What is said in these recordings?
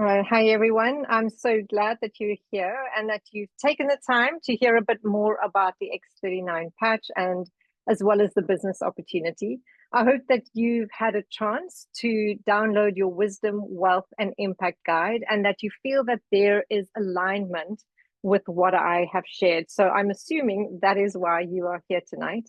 Hi, everyone. I'm so glad that you're here and that you've taken the time to hear a bit more about the X39 patch and as well as the business opportunity. I hope that you've had a chance to download your Wisdom, Wealth, and Impact Guide and that you feel that there is alignment with what I have shared. So I'm assuming that is why you are here tonight.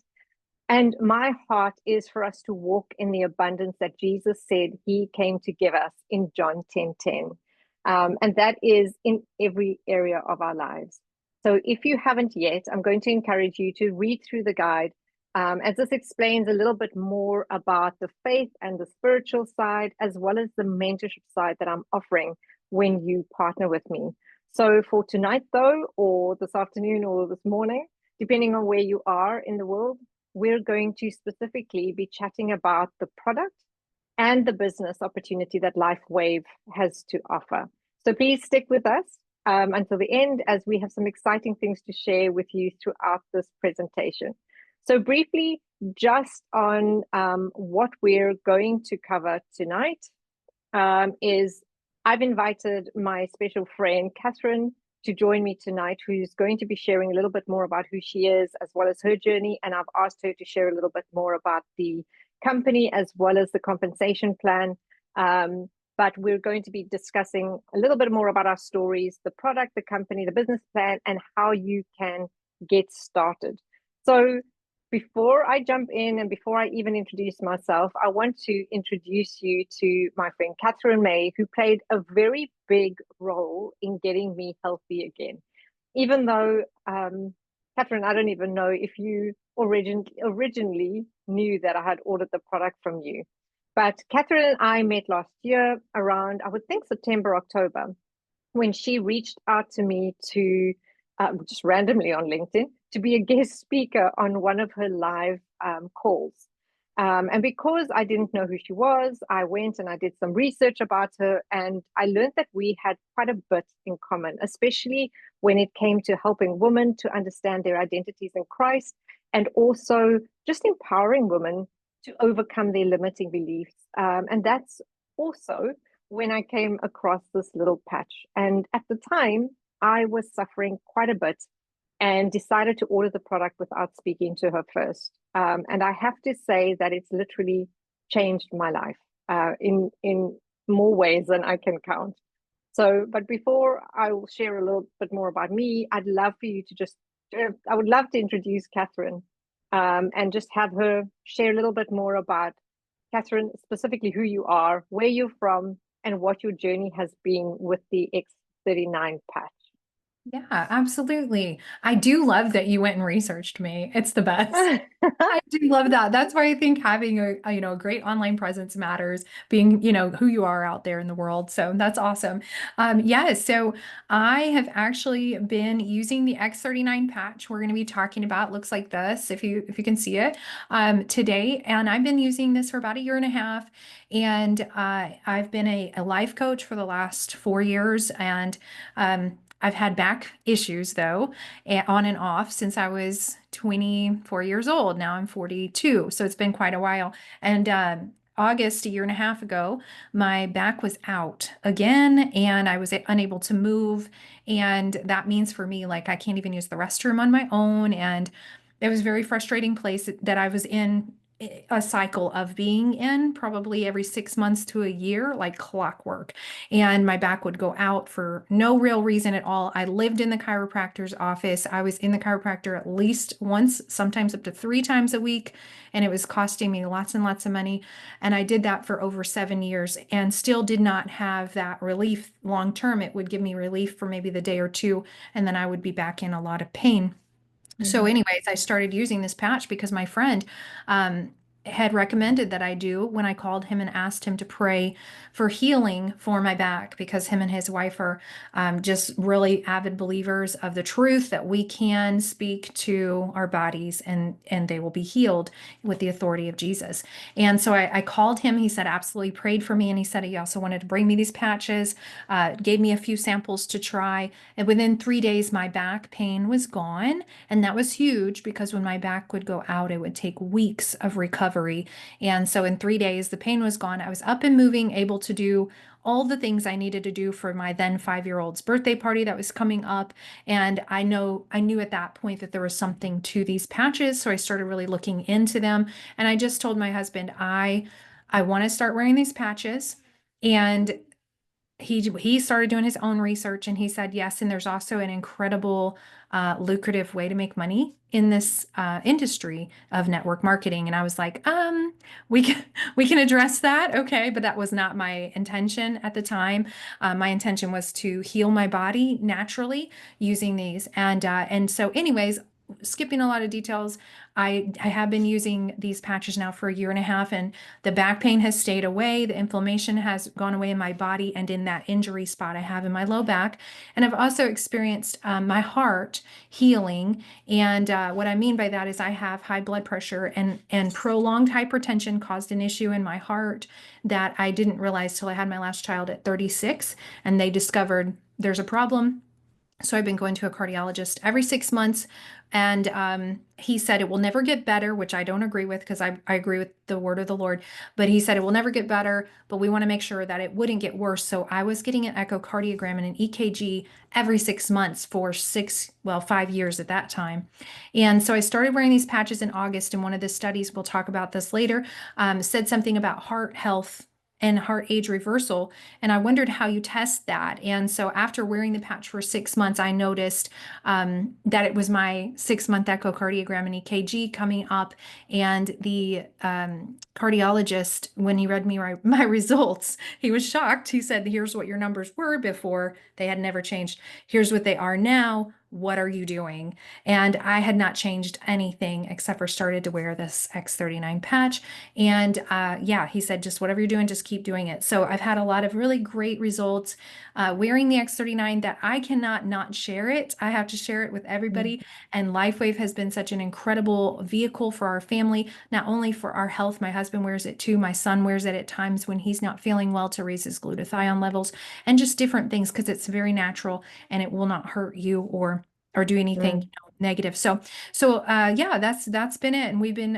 And my heart is for us to walk in the abundance that Jesus said he came to give us in John 10:10. And that is in every area of our lives. So if you haven't yet, I'm going to encourage you to read through the guide, as this explains a little bit more about the faith and the spiritual side, as well as the mentorship side that I'm offering when you partner with me. So for tonight, though, or this afternoon or this morning, depending on where you are in the world, we're going to specifically be chatting about the product and the business opportunity that Lifewave has to offer. So please stick with us until the end as we have some exciting things to share with you throughout this presentation. So briefly, just on what we're going to cover tonight is I've invited my special friend, Kathryn, to join me tonight, who's going to be sharing a little bit more about who she is, as well as her journey. And I've asked her to share a little bit more about the company, as well as the compensation plan. But we're going to be discussing a little bit more about our stories, the product, the company, the business plan, and how you can get started. So before I jump in and before I even introduce myself, I want to introduce you to my friend Kathryn May, who played a very big role in getting me healthy again. Even though, Kathryn, I don't even know if you originally knew that I had ordered the product from you. But Kathryn and I met last year around, I would think September, October, when she reached out to me to just randomly on LinkedIn to be a guest speaker on one of her live calls. And because I didn't know who she was, I went and I did some research about her, and I learned that we had quite a bit in common, especially when it came to helping women to understand their identities in Christ and also just empowering women to overcome their limiting beliefs. And that's also when I came across this little patch. And at the time, I was suffering quite a bit and decided to order the product without speaking to her first. And I have to say that it's literally changed my life in more ways than I can count. So, but before I will share a little bit more about me, I'd love for you to just, I would love to introduce Kathryn and just have her share a little bit more about Kathryn, specifically who you are, where you're from, and what your journey has been with the X39 patch. Yeah, absolutely. I do love that you went and researched me. It's the best. I do love that. That's why I think having a great online presence matters, being, who you are out there in the world. So that's awesome. Yeah, so I have actually been using the X39 patch we're going to be talking about. Looks like this, if you can see it, today. And I've been using this for about a year and a half. And I've been a life coach for the last 4 years. And I've had back issues though, on and off since I was 24 years old. Now I'm 42, so it's been quite a while. And August, a year and a half ago, my back was out again, and I was unable to move. And that means for me, like I can't even use the restroom on my own. And it was a very frustrating place that I was in a cycle of being in probably every 6 months to a year, like clockwork. And my back would go out for no real reason at all. I lived in the chiropractor's office. I was in the chiropractor at least once, sometimes up to 3 times a week. And it was costing me lots and lots of money. And I did that for over 7 years and still did not have that relief long term. It would give me relief for maybe the day or two, and then I would be back in a lot of pain. So, Mhm. anyways, I started using this patch because my friend had recommended that I do when I called him and asked him to pray for healing for my back because him and his wife are just really avid believers of the truth that we can speak to our bodies and they will be healed with the authority of Jesus. And so I called him. He said absolutely prayed for me, and he said he also wanted to bring me these patches, gave me a few samples to try, and within 3 days my back pain was gone. And that was huge because when my back would go out, it would take weeks of recovery recovery. And so in 3 days, the pain was gone. I was up and moving, able to do all the things I needed to do for my then 5-year-old's birthday party that was coming up. And I knew at that point that there was something to these patches. So I started really looking into them. And I just told my husband, I want to start wearing these patches. And he started doing his own research, and he said yes, and there's also an incredible lucrative way to make money in this industry of network marketing. And I was like, we can we can address that, okay, but that was not my intention at the time. My intention was to heal my body naturally using these. And so anyways, skipping a lot of details, I have been using these patches now for a year and a half, and the back pain has stayed away. The inflammation has gone away in my body and in that injury spot I have in my low back. And I've also experienced my heart healing. And what I mean by that is I have high blood pressure, and prolonged hypertension caused an issue in my heart that I didn't realize till I had my last child at 36. And they discovered there's a problem. So I've been going to a cardiologist every 6 months, and he said it will never get better, which I don't agree with, because I agree with the word of the Lord. But he said it will never get better, but we want to make sure that it wouldn't get worse. So I was getting an echocardiogram and an EKG every 6 months for 5 years at that time. And so I started wearing these patches in August, and one of the studies, we'll talk about this later, said something about heart health and heart age reversal. And I wondered how you test that. And so after wearing the patch for 6 months, I noticed that it was my 6-month echocardiogram and EKG coming up. And the cardiologist, when he read me my results, he was shocked. He said, here's what your numbers were before. They had never changed. Here's what they are now. What are you doing? And I had not changed anything except for started to wear this X39 patch. And yeah, he said, just whatever you're doing, just keep doing it. So I've had a lot of really great results wearing the X39 that I cannot not share it. I have to share it with everybody. And Lifewave has been such an incredible vehicle for our family, not only for our health. My husband wears it too. My son wears it at times when he's not feeling well to raise his glutathione levels and just different things, because it's very natural and it will not hurt you or do anything negative. So yeah, that's been it. And we've been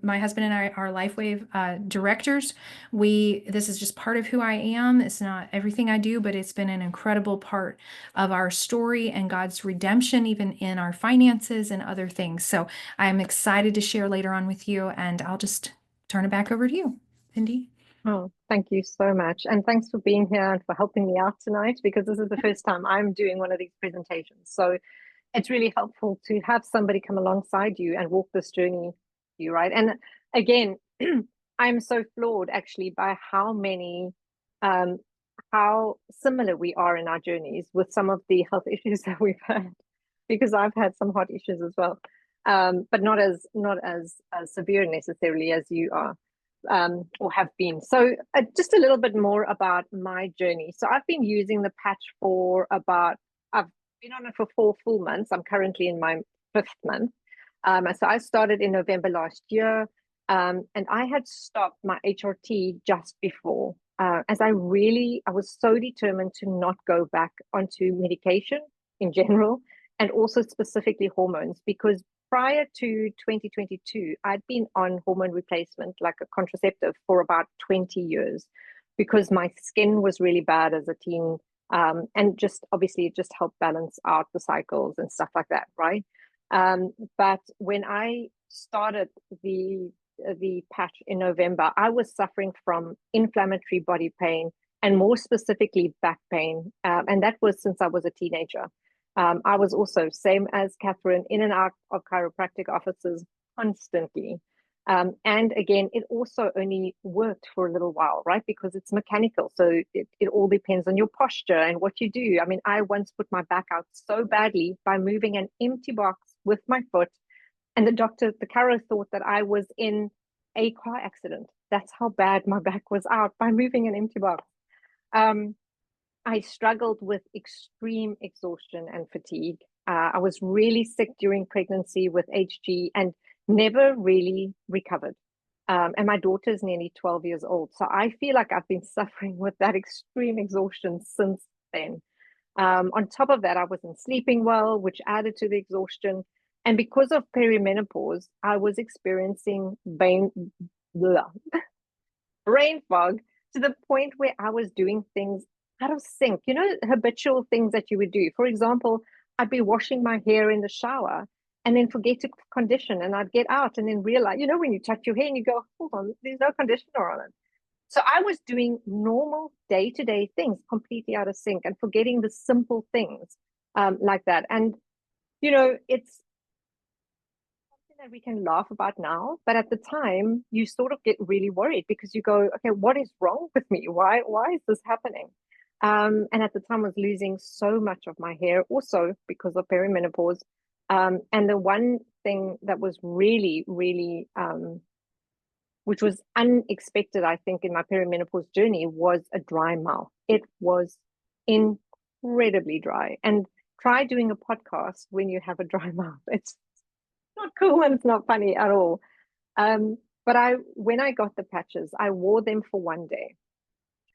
my husband and I are Lifewave directors. This is just part of who I am. It's not everything I do, but it's been an incredible part of our story and God's redemption, even in our finances and other things. So I'm excited to share later on with you, and I'll just turn it back over to you, Cindy. Oh, thank you so much. And thanks for being here and for helping me out tonight, because this is the first time I'm doing one of these presentations. So it's really helpful to have somebody come alongside you and walk this journey with you, right? And again, I'm so floored actually by how similar we are in our journeys with some of the health issues that we've had, because I've had some heart issues as well, but not as severe necessarily as you are. Or have been. So just a little bit more about my journey. So I've been using the patch I've been on it for 4 full months. I'm currently in my 5th month. So I started in November last year, and I had stopped my HRT just before, as I was so determined to not go back onto medication in general, and also specifically hormones, because prior to 2022, I'd been on hormone replacement, like a contraceptive, for about 20 years, because my skin was really bad as a teen. And just obviously it just helped balance out the cycles and stuff like that, right? But when I started the patch in November, I was suffering from inflammatory body pain, and more specifically back pain. And that was since I was a teenager. I was also, same as Kathryn, in and out of chiropractic offices constantly. And again, it also only worked for a little while, right? Because it's mechanical. So it all depends on your posture and what you do. I mean, I once put my back out so badly by moving an empty box with my foot. And the chiro thought that I was in a car accident. That's how bad my back was out by moving an empty box. I struggled with extreme exhaustion and fatigue. I was really sick during pregnancy with HG and never really recovered. And my daughter is nearly 12 years old. So I feel like I've been suffering with that extreme exhaustion since then. On top of that, I wasn't sleeping well, which added to the exhaustion. And because of perimenopause, I was experiencing brain fog to the point where I was doing things out of sync, habitual things that you would do. For example, I'd be washing my hair in the shower and then forget to condition, and I'd get out and then realize, when you touch your hair and you go, hold on, there's no conditioner on it. So I was doing normal day-to-day things completely out of sync and forgetting the simple things like that. And, it's something that we can laugh about now, but at the time you sort of get really worried because you go, okay, what is wrong with me? Why is this happening? And at the time I was losing so much of my hair also because of perimenopause. And the one thing that was really, really, which was unexpected, I think, in my perimenopause journey was a dry mouth. It was incredibly dry. And try doing a podcast when you have a dry mouth. It's not cool and it's not funny at all. But when I got the patches, I wore them for one day.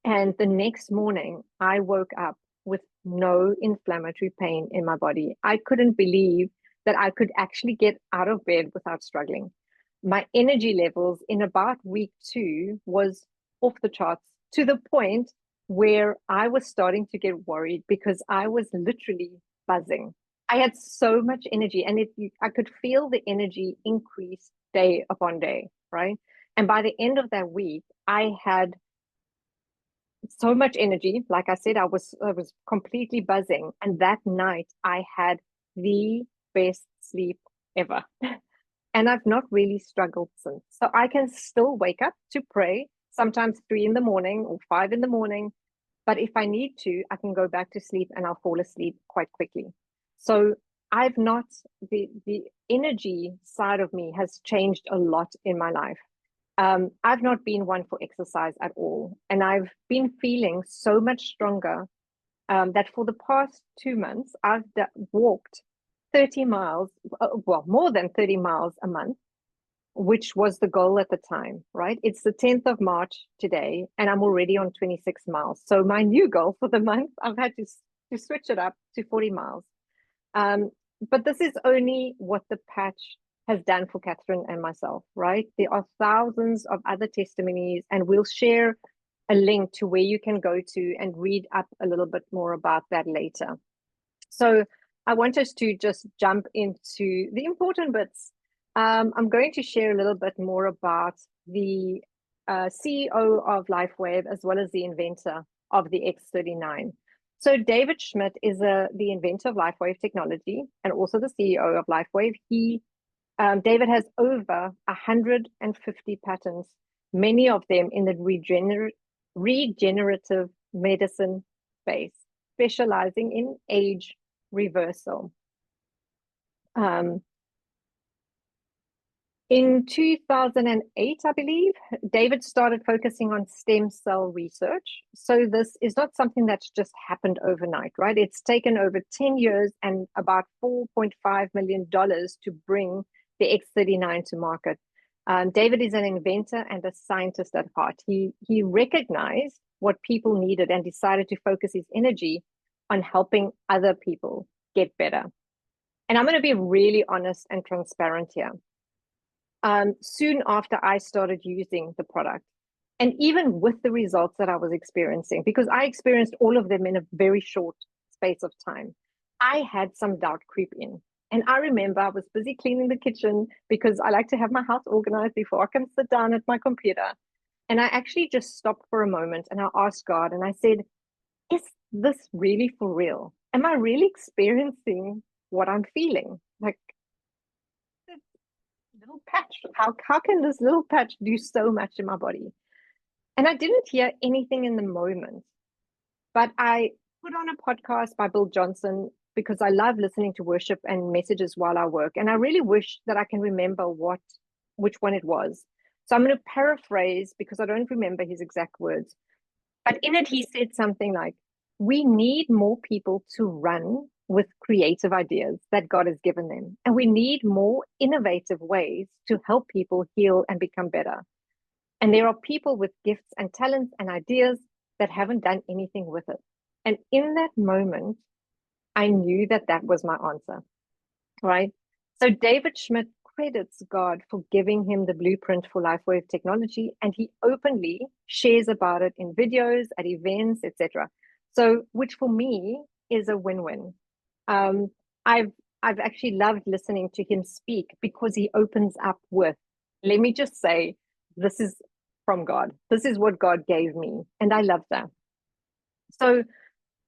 And the next morning, I woke up with no inflammatory pain in my body. I couldn't believe that I could actually get out of bed without struggling. My energy levels in about week 2 was off the charts, to the point where I was starting to get worried because I was literally buzzing. I had so much energy, and I could feel the energy increase day upon day, right? And by the end of that week, I had so much energy. Like I said, I was completely buzzing. And that night I had the best sleep ever. And I've not really struggled since. So I can still wake up to pray, sometimes 3 in the morning or 5 in the morning. But if I need to, I can go back to sleep and I'll fall asleep quite quickly. So I've not, the energy side of me has changed a lot in my life. I've not been one for exercise at all. And I've been feeling so much stronger that for the past 2 months, I've walked 30 miles, well, more than 30 miles a month, which was the goal at the time, right? It's the 10th of March today, and I'm already on 26 miles. So my new goal for the month, I've had to switch it up to 40 miles. But this is only what the patch has done for Kathryn and myself, right? There are thousands of other testimonies, and we'll share a link to where you can go to and read up a little bit more about that later. So I want us to just jump into the important bits. I'm going to share a little bit more about the CEO of Lifewave as well as the inventor of the X39. So David Schmidt is the inventor of Lifewave technology and also the CEO of Lifewave. David has over 150 patents, many of them in the regenerative medicine space, specializing in age reversal. In 2008, I believe, David started focusing on stem cell research. So this is not something that's just happened overnight, right? It's taken over 10 years and about $4.5 million to bring the X39 to market. David is an inventor and a scientist at heart. He recognized what people needed and decided to focus his energy on helping other people get better. And I'm going to be really honest and transparent here. Soon after I started using the product, and even with the results that I was experiencing, because I experienced all of them in a very short space of time, I had some doubt creep in. And I remember I was busy cleaning the kitchen because I like to have my house organized before I can sit down at my computer. And I actually just stopped for a moment and I asked God and I said, is this really for real? Am I really experiencing what I'm feeling? Like, little patch, how can this little patch do so much in my body? And I didn't hear anything in the moment, but I put on a podcast by Bill Johnson because I love listening to worship and messages while I work, and I really wish that I can remember which one it was. So I'm going to paraphrase because I don't remember his exact words, but in it he said something like, we need more people to run with creative ideas that God has given them. And we need more innovative ways to help people heal and become better. And there are people with gifts and talents and ideas that haven't done anything with it. And in that moment, I knew that that was my answer, right? So David Schmidt credits God for giving him the blueprint for Lifewave technology, and he openly shares about it in videos, at events, etc. So, which for me is a win-win. Um, I've I've actually loved listening to him speak because he opens up with, let me just say, this is from God. This is what God gave me, and I love that. So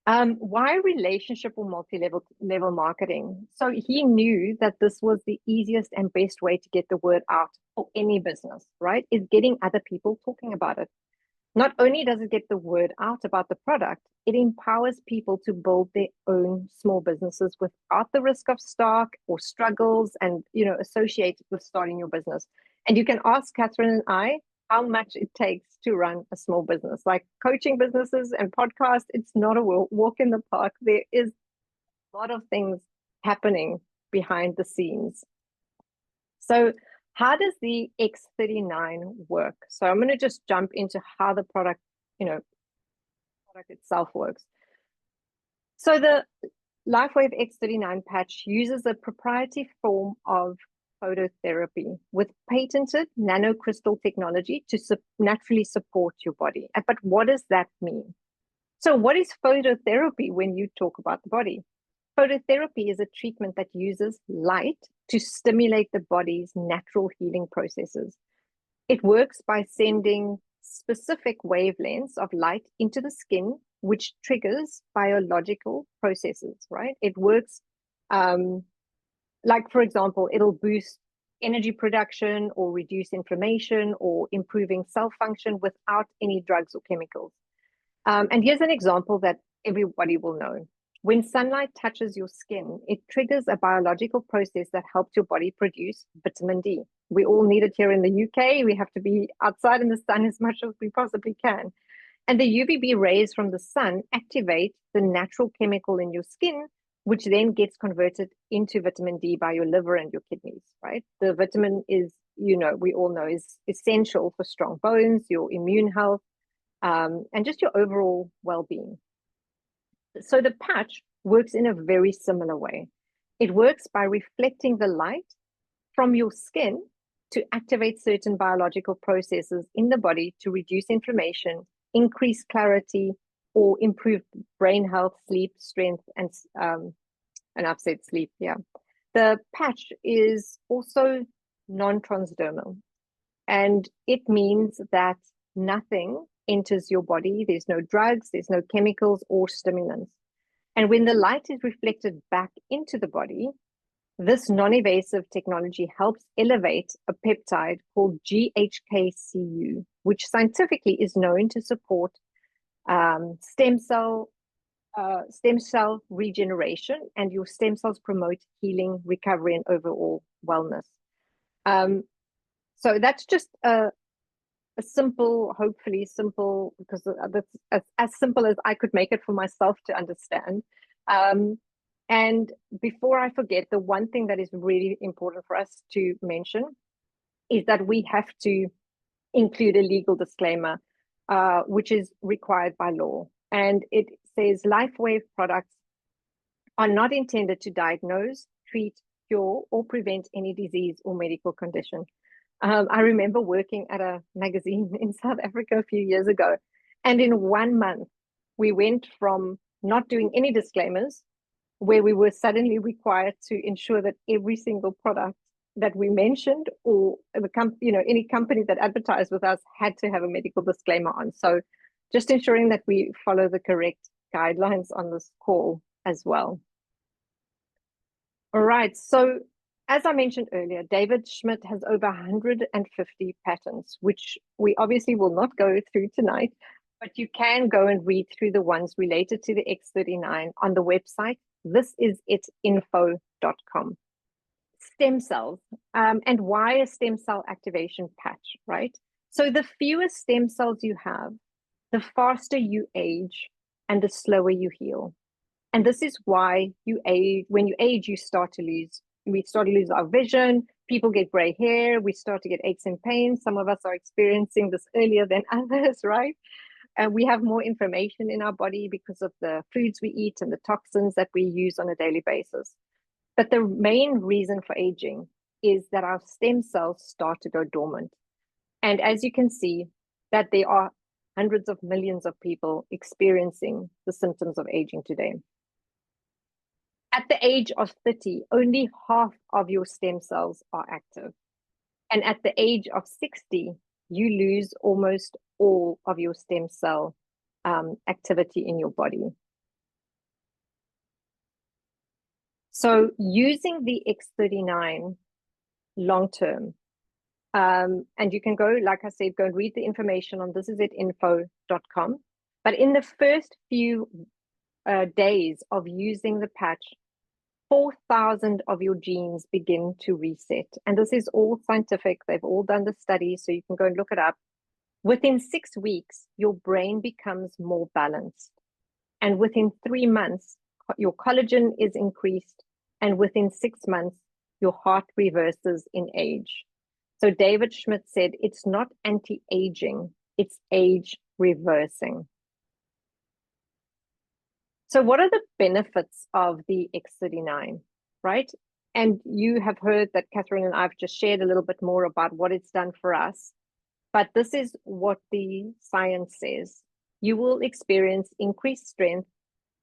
why relationship or multi-level marketing? So he knew that this was the easiest and best way to get the word out for any business, right? Is getting other people talking about it. Not only does it get the word out about the product, it empowers people to build their own small businesses without the risk of stock or struggles and associated with starting your business. And you can ask Kathryn and I how much it takes to run a small business. Like coaching businesses and podcasts, it's not a walk in the park. There is a lot of things happening behind the scenes. So how does the X39 work? So I'm going to just jump into how the product itself works. So the Lifewave X39 patch uses a proprietary form of phototherapy with patented nanocrystal technology to naturally support your body. But what does that mean? So what is phototherapy when you talk about the body? Phototherapy is a treatment that uses light to stimulate the body's natural healing processes. It works by sending specific wavelengths of light into the skin, which triggers biological processes, right? It works like, for example, it'll boost energy production or reduce inflammation or improving cell function without any drugs or chemicals. And here's an example that everybody will know. When sunlight touches your skin, it triggers a biological process that helps your body produce vitamin D. We all need it here in the UK. We have to be outside in the sun as much as we possibly can. And the UVB rays from the sun activate the natural chemical in your skin, which then gets converted into vitamin D by your liver and your kidneys, right? The vitamin is, we all know, is essential for strong bones, your immune health, and just your overall well-being. So the patch works in a very similar way. It works by reflecting the light from your skin to activate certain biological processes in the body to reduce inflammation, increase clarity, or improve brain health, sleep, strength, and I've said sleep, yeah. The patch is also non-transdermal, and it means that nothing enters your body. There's no drugs, there's no chemicals or stimulants. And when the light is reflected back into the body, this non-invasive technology helps elevate a peptide called GHKCU, which scientifically is known to support stem cell regeneration, and your stem cells promote healing, recovery, and overall wellness. So that's just a simple, hopefully simple, because that's as simple as I could make it for myself to understand. And before I forget, the one thing that is really important for us to mention is that we have to include a legal disclaimer, which is required by law. And it says Lifewave products are not intended to diagnose, treat, cure, or prevent any disease or medical condition. I remember working at a magazine in South Africa a few years ago, and in 1 month, we went from not doing any disclaimers, where we were suddenly required to ensure that every single product that we mentioned, or any company that advertised with us, had to have a medical disclaimer on. So just ensuring that we follow the correct guidelines on this call as well. All right, so as I mentioned earlier, David Schmidt has over 150 patents, which we obviously will not go through tonight, but you can go and read through the ones related to the X39 on the website. This is itsinfo.com. Stem cells, and why a stem cell activation patch, right? So the fewer stem cells you have, the faster you age and the slower you heal. And this is why you age. When you age, we start to lose our vision. People get gray hair. We start to get aches and pains. Some of us are experiencing this earlier than others, right? And we have more information in our body because of the foods we eat and the toxins that we use on a daily basis. But the main reason for aging is that our stem cells start to go dormant. And as you can see, that there are hundreds of millions of people experiencing the symptoms of aging today. At the age of 30, only half of your stem cells are active. And at the age of 60, you lose almost all of your stem cell activity in your body. So using the X39 long-term, and you can go, like I said, go and read the information on thisisit.info.com. But in the first few days of using the patch, 4,000 of your genes begin to reset. And this is all scientific. They've all done the study, so you can go and look it up. Within 6 weeks, your brain becomes more balanced. And within 3 months, your collagen is increased. And within 6 months, your heart reverses in age. So David Schmidt said, it's not anti-aging, it's age reversing. So what are the benefits of the X39, right? And you have heard that Kathryn and I have just shared a little bit more about what it's done for us. But this is what the science says. You will experience increased strength,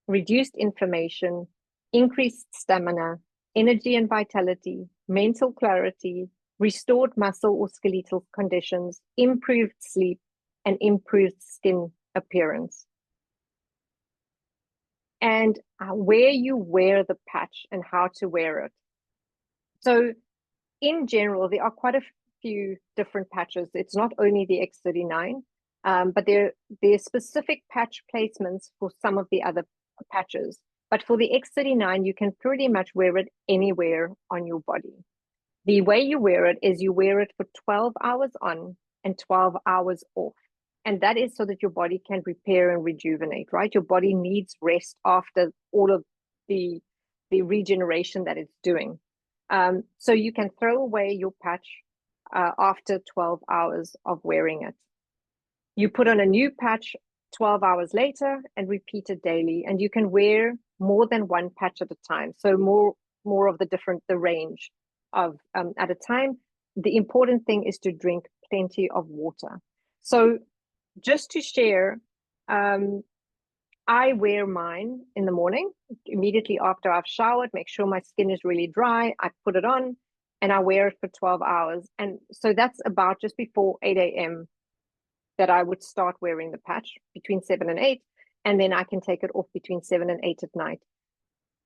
reduced inflammation, increased stamina, energy and vitality, mental clarity, restored muscle or skeletal conditions, improved sleep, and improved skin appearance. And where you wear the patch and how to wear it. So in general, there are quite a few different patches. It's not only the X39, but there are specific patch placements for some of the other patches. But for the X39, you can pretty much wear it anywhere on your body. The way you wear it is you wear it for 12 hours on and 12 hours off. And that is so that your body can repair and rejuvenate, right? Your body needs rest after all of the regeneration that it's doing. So you can throw away your patch after 12 hours of wearing it. You put on a new patch 12 hours later and repeat it daily. And you can wear more than one patch at a time. So more of the range of at a time. The important thing is to drink plenty of water. So just to share, I wear mine in the morning, immediately after I've showered, make sure my skin is really dry. I put it on and I wear it for 12 hours. And so that's about just before 8 a.m. that I would start wearing the patch, between 7 and 8. And then I can take it off between 7 and 8 at night.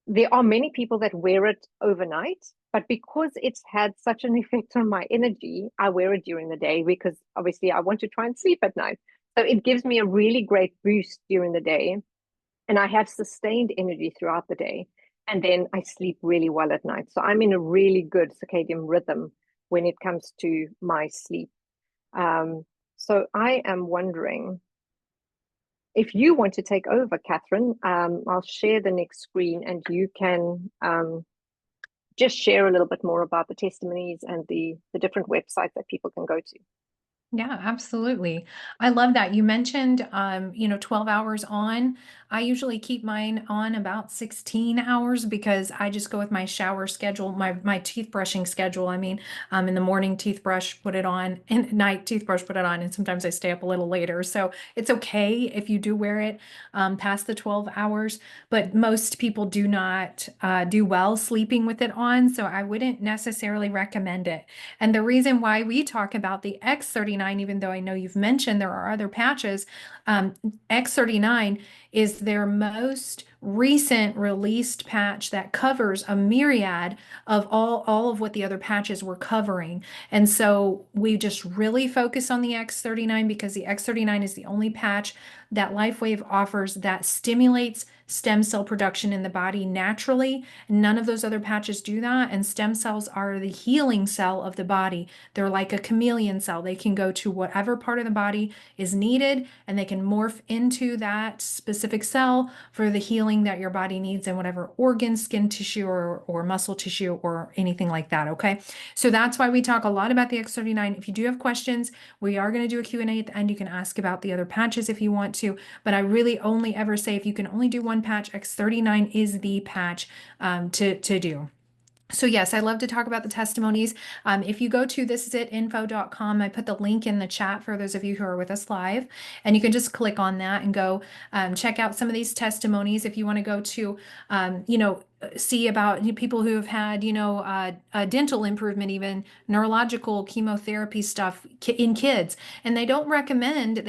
There are many people that wear it overnight, but because it's had such an effect on my energy, I wear it during the day because obviously I want to try and sleep at night. So it gives me a really great boost during the day. And I have sustained energy throughout the day. And then I sleep really well at night. So I'm in a really good circadian rhythm when it comes to my sleep. So I am wondering if you want to take over, Kathryn. I'll share the next screen and you can just share a little bit more about the testimonies and the different websites that people can go to. Yeah, absolutely. I love that. You mentioned, 12 hours on. I usually keep mine on about 16 hours because I just go with my shower schedule, my teeth brushing schedule. I mean, in the morning toothbrush, put it on, and at night toothbrush, put it on. And sometimes I stay up a little later. So it's okay if you do wear it past the 12 hours, but most people do not do well sleeping with it on. So I wouldn't necessarily recommend it. And the reason why we talk about the X39, even though I know you've mentioned there are other patches, X39 is their most recent released patch that covers a myriad of all of what the other patches were covering. And so we just really focus on the X39 because the X39 is the only patch that Lifewave offers that stimulates stem cell production in the body naturally. None of those other patches do that. And stem cells are the healing cell of the body. They're like a chameleon cell. They can go to whatever part of the body is needed and they can morph into that specific cell for the healing that your body needs in whatever organ, skin tissue, or muscle tissue or anything like that. Okay. So that's why we talk a lot about the X39. If you do have questions, we are going to do a Q&A at the end. You can ask about the other patches if you want to, but I really only ever say if you can only do one patch, X39 is the patch to do. So yes, I love to talk about the testimonies. If you go to thisisit.info.com, I put the link in the chat for those of you who are with us live, and you can just click on that and go check out some of these testimonies. If you want to go to, see about people who have had, a dental improvement, even neurological chemotherapy stuff in kids, and they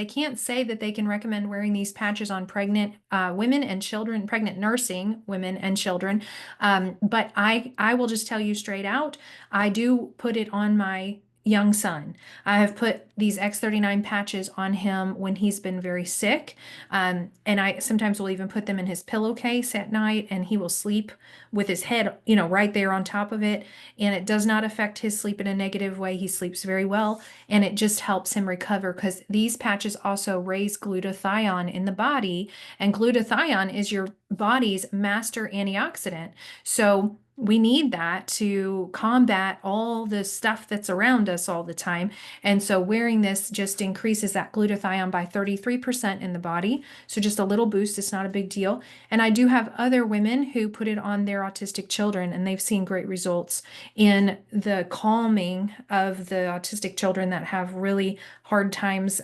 can't say that they can recommend wearing these patches on pregnant women and children, pregnant nursing women and children. But I will just tell you straight out, I do put it on my young son. I have put these X39 patches on him when he's been very sick. And I sometimes will even put them in his pillowcase at night, and he will sleep with his head, right there on top of it. And it does not affect his sleep in a negative way. He sleeps very well, and it just helps him recover, because these patches also raise glutathione in the body, and glutathione is your body's master antioxidant. So we need that to combat all the stuff that's around us all the time. And so wearing this just increases that glutathione by 33% in the body. So just a little boost, it's not a big deal. And I do have other women who put it on their autistic children, and they've seen great results in the calming of the autistic children that have really hard times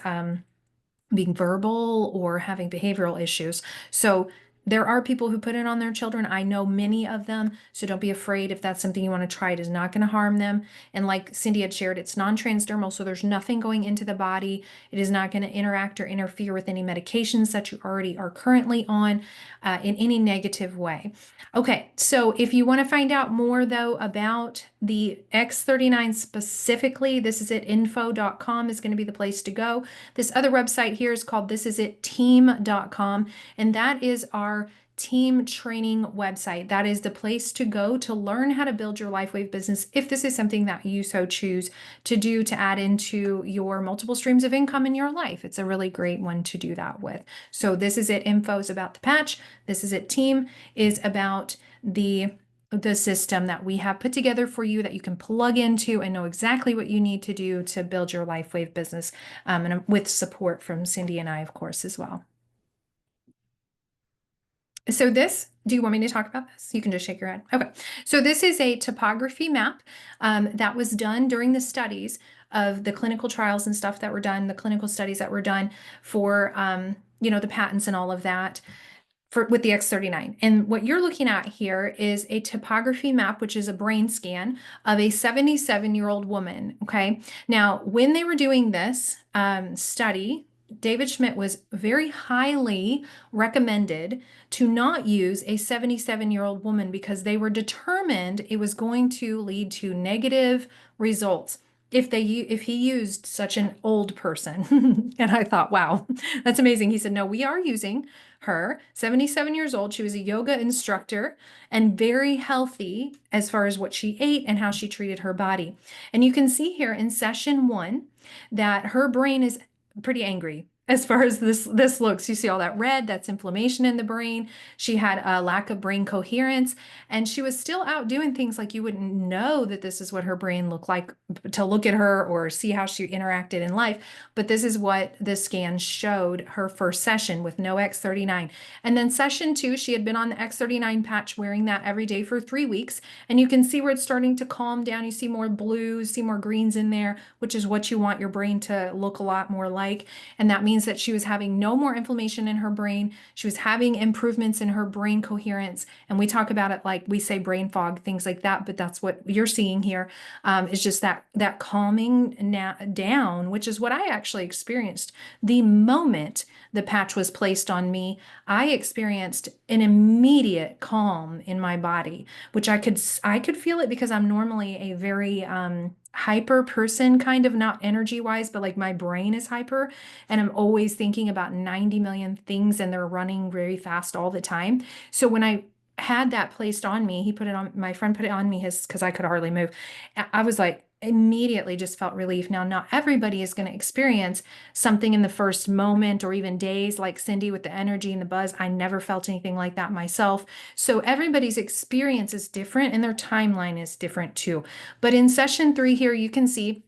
being verbal or having behavioral issues. So there are people who put it on their children. I know many of them. So don't be afraid if that's something you want to try. It is not going to harm them. And like Cindy had shared, it's non-transdermal. So there's nothing going into the body. It is not going to interact or interfere with any medications that you already are currently on in any negative way. Okay, so if you want to find out more though about the X39 specifically, thisisit.info.com is going to be the place to go. This other website here is called thisisitteam.com, and that is our team training website. That is the place to go to learn how to build your Lifewave business if this is something that you so choose to do to add into your multiple streams of income in your life. It's a really great one to do that with. So This Is It info is about the patch. This Is It team is about the system that we have put together for you that you can plug into and know exactly what you need to do to build your Lifewave business, and with support from Cindy and I, of course, as well. So do you want me to talk about this? You can just shake your head. Okay. So this is a topography map that was done during the studies of the clinical trials and stuff that were done, the clinical studies that were done for, the patents and all of that with the X39. And what you're looking at here is a topography map, which is a brain scan of a 77-year-old woman. Okay. Now, when they were doing this study, David Schmidt was very highly recommended to not use a 77-year-old woman because they were determined it was going to lead to negative results if he used such an old person. And I thought, wow, that's amazing. He said, no, we are using her, 77 years old. She was a yoga instructor and very healthy as far as what she ate and how she treated her body. And you can see here in session 1 that her brain is pretty angry as far as this looks. You see all that red, that's inflammation in the brain. She had a lack of brain coherence, and she was still out doing things like you wouldn't know that this is what her brain looked like to look at her or see how she interacted in life. But this is what the scan showed her first session with no X39. And then session 2, she had been on the X39 patch wearing that every day for 3 weeks. And you can see where it's starting to calm down. You see more blues, see more greens in there, which is what you want your brain to look a lot more like. And that means that she was having no more inflammation in her brain. She was having improvements in her brain coherence. And we talk about it like we say brain fog, things like that, but that's what you're seeing here. Is just that calming down, which is what I actually experienced. The moment the patch was placed on me, I experienced an immediate calm in my body, which I could feel it because I'm normally a very hyper person, kind of, not energy wise, but like my brain is hyper, and I'm always thinking about 90 million things, and they're running very fast all the time. So when I had that placed on me, my friend put it on me because I could hardly move. I was like, immediately just felt relief. Now, not everybody is going to experience something in the first moment or even days like Cindy with the energy and the buzz. I never felt anything like that myself. So everybody's experience is different and their timeline is different too. But in session 3 here, you can see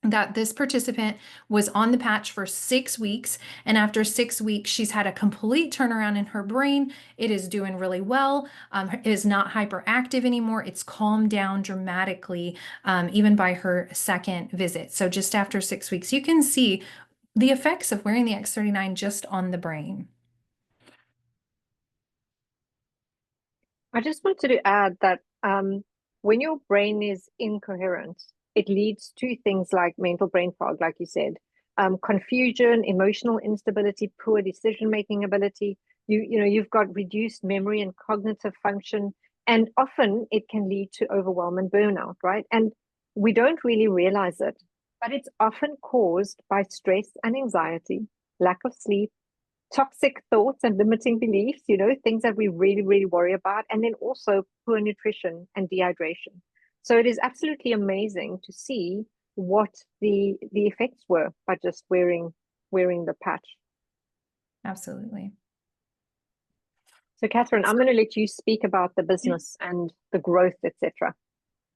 that this participant was on the patch for 6 weeks. And after 6 weeks, she's had a complete turnaround in her brain. It is doing really well. It is not hyperactive anymore. It's calmed down dramatically, even by her second visit. So just after 6 weeks, you can see the effects of wearing the X39 just on the brain. I just wanted to add that when your brain is incoherent, it leads to things like mental brain fog, like you said, confusion, emotional instability, poor decision-making ability. You've got reduced memory and cognitive function, and often it can lead to overwhelm and burnout, right? And we don't really realize it, but it's often caused by stress and anxiety, lack of sleep, toxic thoughts and limiting beliefs, things that we really, really worry about, and then also poor nutrition and dehydration. So it is absolutely amazing to see what the effects were by just wearing the patch. Absolutely. So Kathryn, I'm going to let you speak about the business and the growth, etc.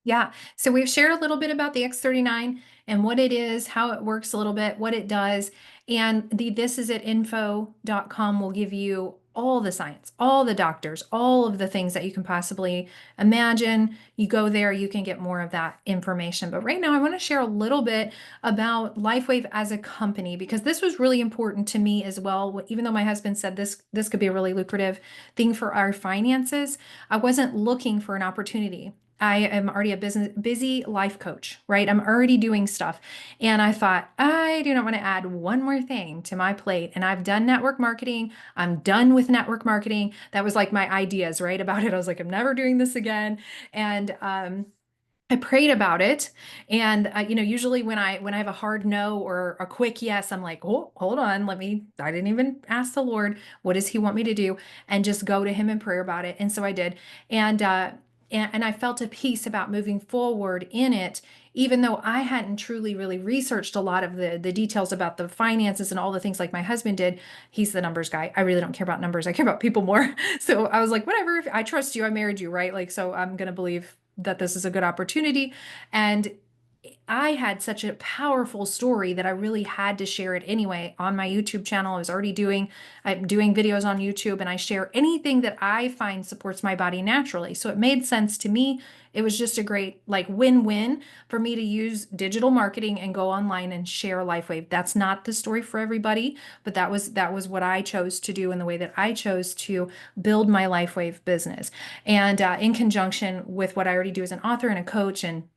Yeah. So we've shared a little bit about the X39 and what it is, how it works a little bit, what it does. And the thisisit.info.com will give you all the science, all the doctors, all of the things that you can possibly imagine. You go there, you can get more of that information. But right now, I want to share a little bit about Lifewave as a company, because this was really important to me as well. Even though my husband said this could be a really lucrative thing for our finances, I wasn't looking for an opportunity. I am already a busy life coach, right? I'm already doing stuff. And I thought, I do not want to add one more thing to my plate. And I've done network marketing. I'm done with network marketing. That was like my ideas, right? About it. I was like, I'm never doing this again. And, I prayed about it. And, usually when I have a hard no or a quick yes, I'm like, oh, hold on, I didn't even ask the Lord, what does he want me to do? And just go to him in prayer about it. And so I did. And, and I felt a peace about moving forward in it, even though I hadn't truly really researched a lot of the details about the finances and all the things like my husband did. He's the numbers guy. I really don't care about numbers. I care about people more. So I was like, whatever, if I trust you, I married you, right? Like, so I'm going to believe that this is a good opportunity. And I had such a powerful story that I really had to share it anyway on my YouTube channel. I'm doing videos on YouTube, and I share anything that I find supports my body naturally. So it made sense to me. It was just a great like win-win for me to use digital marketing and go online and share Lifewave. That's not the story for everybody, but that was what I chose to do in the way that I chose to build my Lifewave business. And in conjunction with what I already do as an author and a coach and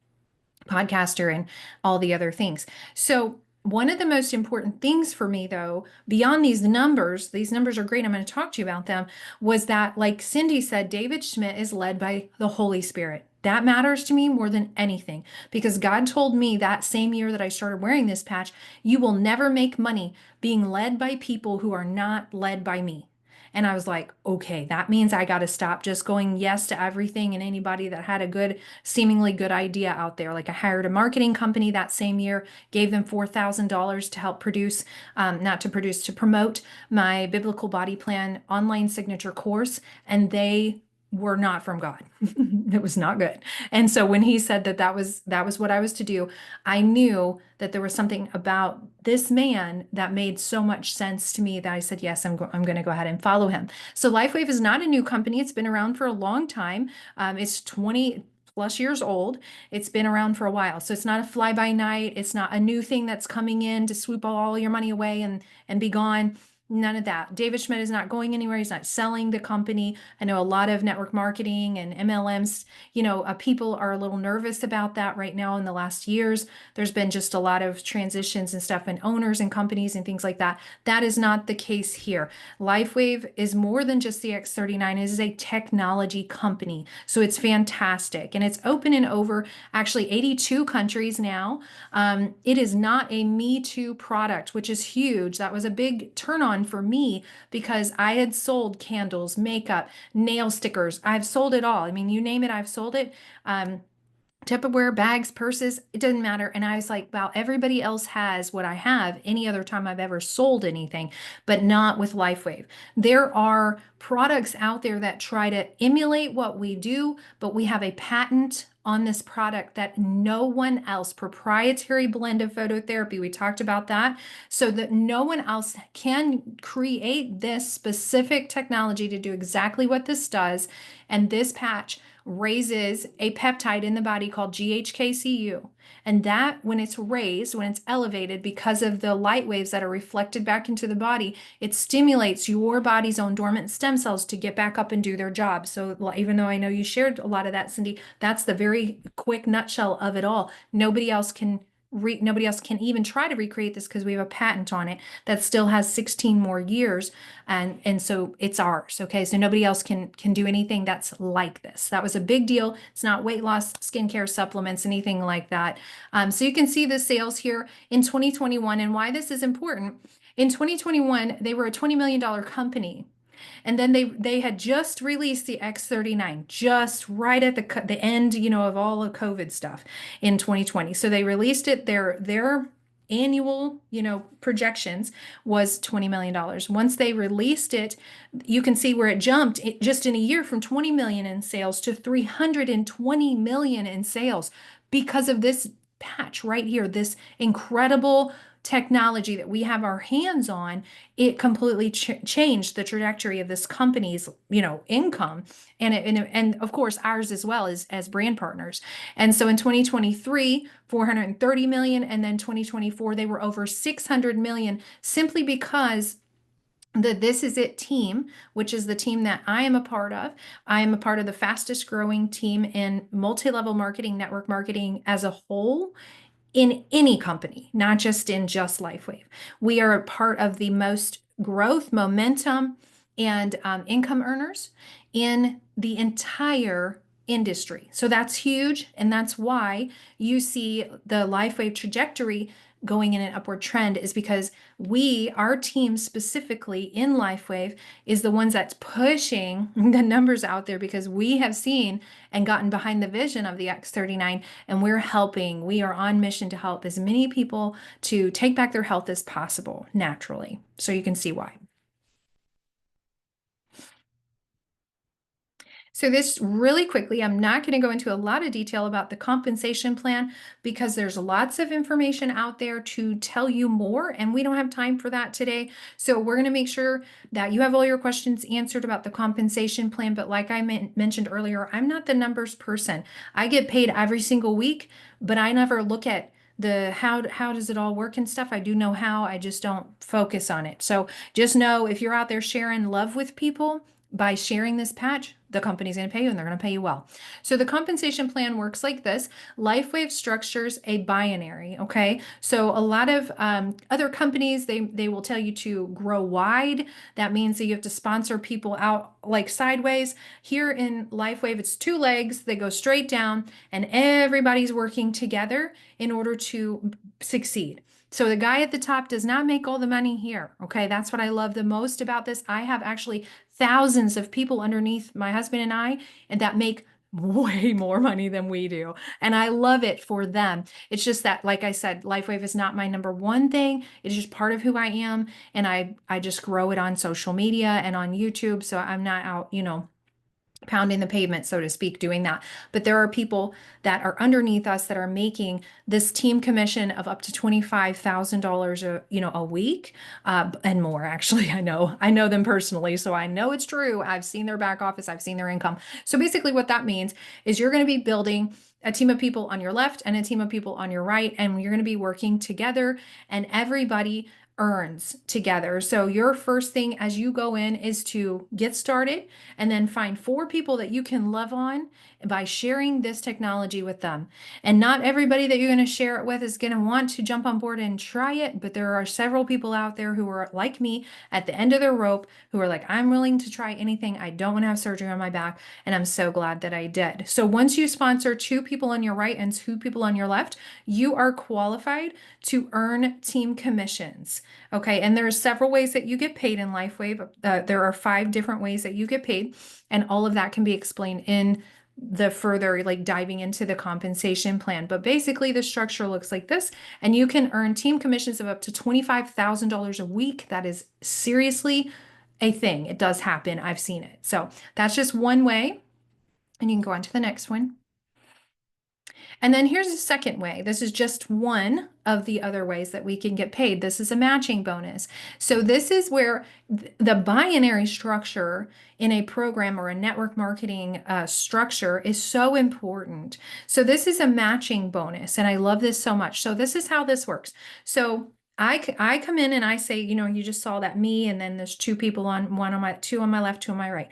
podcaster and all the other things. So one of the most important things for me, though, beyond these numbers are great. I'm going to talk to you about them, was that, like Cindy said, David Schmidt is led by the Holy Spirit. That matters to me more than anything, because God told me that same year that I started wearing this patch, you will never make money being led by people who are not led by me. And I was like, okay, that means I got to stop just going yes to everything and anybody that had a seemingly good idea out there. Like I hired a marketing company that same year, gave them $4,000 to help to promote my biblical body plan online signature course. And they were not from God. It was not good. And so when he said that was what I was to do, I knew that there was something about this man that made so much sense to me that I said, yes, I'm going to go ahead and follow him. So Lifewave is not a new company. It's been around for a long time. It's 20 plus years old. It's been around for a while. So it's not a fly by night. It's not a new thing that's coming in to swoop all your money away and be gone. None of that. David Schmidt is not going anywhere. He's not selling the company. I know a lot of network marketing and MLMs, people are a little nervous about that right now in the last years. There's been just a lot of transitions and stuff and owners and companies and things like that. That is not the case here. Lifewave is more than just the X39. It is a technology company. So it's fantastic. And it's open in over actually 82 countries now. It is not a Me Too product, which is huge. That was a big turn on for me because I had sold candles, makeup, nail stickers. I've sold it all. I mean, you name it, I've sold it. Tupperware, bags, purses, it doesn't matter. And I was like, wow, everybody else has what I have any other time I've ever sold anything, but not with Lifewave. There are products out there that try to emulate what we do, but we have a patent on this product that no one else, proprietary blend of phototherapy, we talked about that, so that no one else can create this specific technology to do exactly what this does. And this patch raises a peptide in the body called GHKCU. And that, when it's raised, when it's elevated because of the light waves that are reflected back into the body, it stimulates your body's own dormant stem cells to get back up and do their job. So even though I know you shared a lot of that, Cindy, that's the very quick nutshell of it all. Nobody else can even try to recreate this because we have a patent on it that still has 16 more years, and so it's ours. Okay, so nobody else can do anything that's like this. That was a big deal. It's not weight loss, skincare supplements, anything like that. So you can see the sales here in 2021 and why this is important. In 2021, they were a $20 million company. And then they had just released the X39, just right at the end, of all the COVID stuff in 2020. So they released it. Their annual, projections was $20 million. Once they released it, you can see where it jumped just in a year from 20 million in sales to 320 million in sales because of this patch right here, this incredible technology that we have our hands on. It completely changed the trajectory of this company's, income, and of course ours as well as brand partners. And so in 2023, 430 million, and then 2024 they were over 600 million, simply because the This Is It team, which is the team that I am a part of. I am a part of the fastest growing team in multi-level marketing, network marketing as a whole, in any company, not just in just Lifewave. We are a part of the most growth, momentum, and income earners in the entire industry. So that's huge. And that's why you see the Lifewave trajectory going in an upward trend, is because our team specifically in Lifewave, is the ones that's pushing the numbers out there, because we have seen and gotten behind the vision of the X39, and we are on mission to help as many people to take back their health as possible naturally. So you can see why. So this really quickly, I'm not going to go into a lot of detail about the compensation plan because there's lots of information out there to tell you more, and we don't have time for that today. So we're going to make sure that you have all your questions answered about the compensation plan. But like I mentioned earlier, I'm not the numbers person. I get paid every single week, but I never look at how does it all work and stuff. I do know how, I just don't focus on it. So just know, if you're out there sharing love with people by sharing this patch, the company's going to pay you, and they're going to pay you well. So the compensation plan works like this. Lifewave structures a binary. Okay. So a lot of other companies, they will tell you to grow wide. That means that you have to sponsor people out like sideways. Here in Lifewave, it's two legs. They go straight down, and everybody's working together in order to succeed. So the guy at the top does not make all the money here. Okay. That's what I love the most about this. I have actually thousands of people underneath my husband and I, and that make way more money than we do. And I love it for them. It's just that, like I said, Lifewave is not my number one thing. It's just part of who I am. And I just grow it on social media and on YouTube. So I'm not out, pounding the pavement, so to speak, doing that. But there are people that are underneath us that are making this team commission of up to $25,000 a week, and more. Actually, I know them personally, so I know it's true. I've seen their back office, I've seen their income. So basically what that means is you're going to be building a team of people on your left and a team of people on your right, and you're going to be working together, and everybody earns together. So your first thing as you go in is to get started, and then find 4 people that you can love on by sharing this technology with them. And not everybody that you're going to share it with is going to want to jump on board and try it, but there are several people out there who are like me at the end of their rope, who are like, I'm willing to try anything. I don't want to have surgery on my back, and I'm so glad that I did. So once you sponsor 2 people on your right and 2 people on your left, you are qualified to earn team commissions. Okay, and there are several ways that you get paid in Lifewave. There are 5 different ways that you get paid, and all of that can be explained in the further like diving into the compensation plan. But basically the structure looks like this, and you can earn team commissions of up to $25,000 a week. That is seriously a thing. It does happen. I've seen it. So that's just one way. And you can go on to the next one. And then here's a second way. This is just one of the other ways that we can get paid. This is a matching bonus. So this is where the binary structure in a program or a network marketing structure is so important. So this is a matching bonus, and I love this so much. So this is how this works. So I come in and I say, you just saw that me, and then there's two people two on my left, two on my right.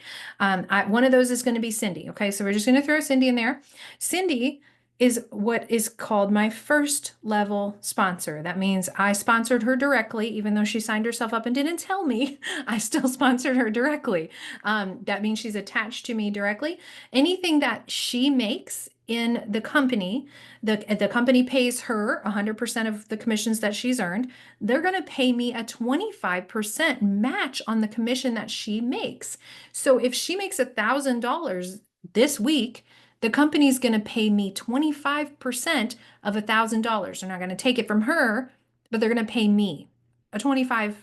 One of those is going to be Cindy. Okay, so we're just going to throw Cindy in there. Cindy is what is called my first level sponsor. That means I sponsored her directly, even though she signed herself up and didn't tell me, I still sponsored her directly. That means she's attached to me directly. Anything that she makes in the company, the company pays her 100% of the commissions that she's earned. They're going to pay me a 25% match on the commission that she makes. So if she makes $1,000 this week, the company's going to pay me 25% of $1,000. They're not going to take it from her, but they're going to pay me a 25%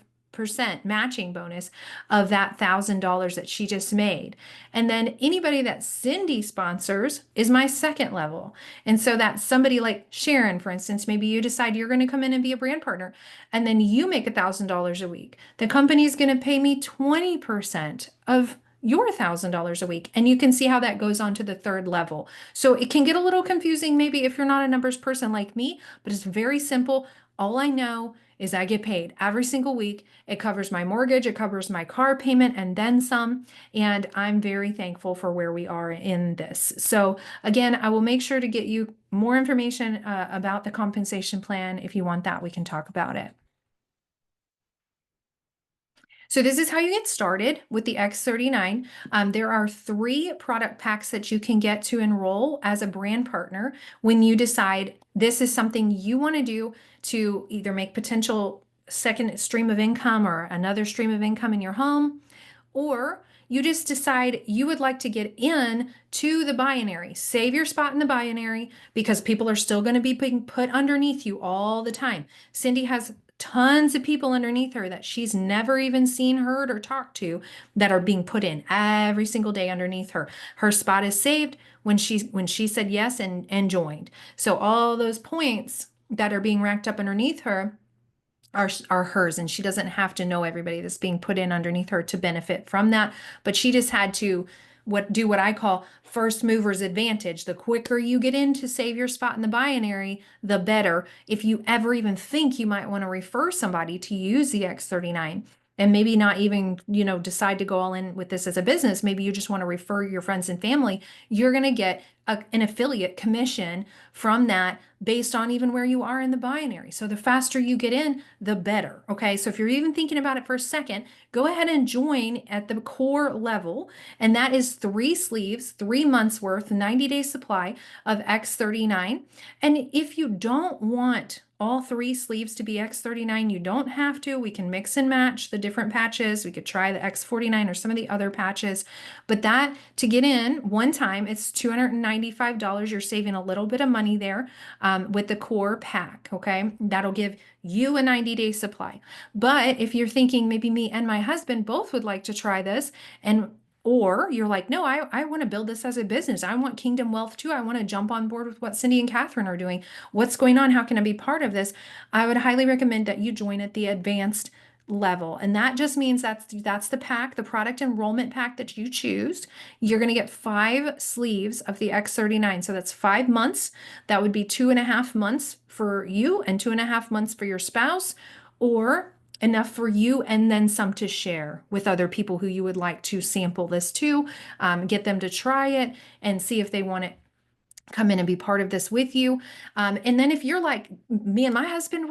matching bonus of that $1,000 that she just made. And then anybody that Cindy sponsors is my second level. And so that's somebody like Sharon, for instance. Maybe you decide you're going to come in and be a brand partner, and then you make $1,000 a week. The company is going to pay me 20% of your $1,000 a week. And you can see how that goes on to the third level. So it can get a little confusing maybe if you're not a numbers person like me, but it's very simple. All I know is I get paid every single week. It covers my mortgage, it covers my car payment, and then some. And I'm very thankful for where we are in this. So again, I will make sure to get you more information about the compensation plan. If you want that, we can talk about it. So this is how you get started with the X39. There are 3 product packs that you can get to enroll as a brand partner when you decide this is something you want to do to either make potential second stream of income or another stream of income in your home, or you just decide you would like to get in to the binary. Save your spot in the binary because people are still going to be being put underneath you all the time. Cindy has tons of people underneath her that she's never even seen, heard, or talked to that are being put in every single day underneath her. Her spot is saved when she said yes and joined. So all those points that are being racked up underneath her are hers, and she doesn't have to know everybody that's being put in underneath her to benefit from that. But she just had to do what I call first mover's advantage. The quicker you get in to save your spot in the binary, the better. If you ever even think you might want to refer somebody to use the X39, and maybe not even, decide to go all in with this as a business, maybe you just want to refer your friends and family, you're going to get an affiliate commission from that based on even where you are in the binary. So the faster you get in, the better. Okay. So if you're even thinking about it for a second, go ahead and join at the core level. And that is 3 sleeves, 3 months worth, 90-day supply of X39. And if you don't want all 3 sleeves to be X39, you don't have to. We can mix and match the different patches. We could try the X49 or some of the other patches. But that, to get in one time, it's $295. You're saving a little bit of money there with the core pack, okay? That'll give you a 90-day supply. But if you're thinking maybe me and my husband both would like to try this, or you're like, no, I want to build this as a business. I want Kingdom Wealth too. I want to jump on board with what Cindy and Kathryn are doing. What's going on? How can I be part of this? I would highly recommend that you join at the advanced level. And that just means that's the pack, the product enrollment pack that you choose. You're going to get 5 sleeves of the X39. So that's 5 months. That would be 2.5 months for you and 2.5 months for your spouse, or enough for you and then some to share with other people who you would like to sample this to, get them to try it and see if they want it come in and be part of this with you. And then if you're like me and my husband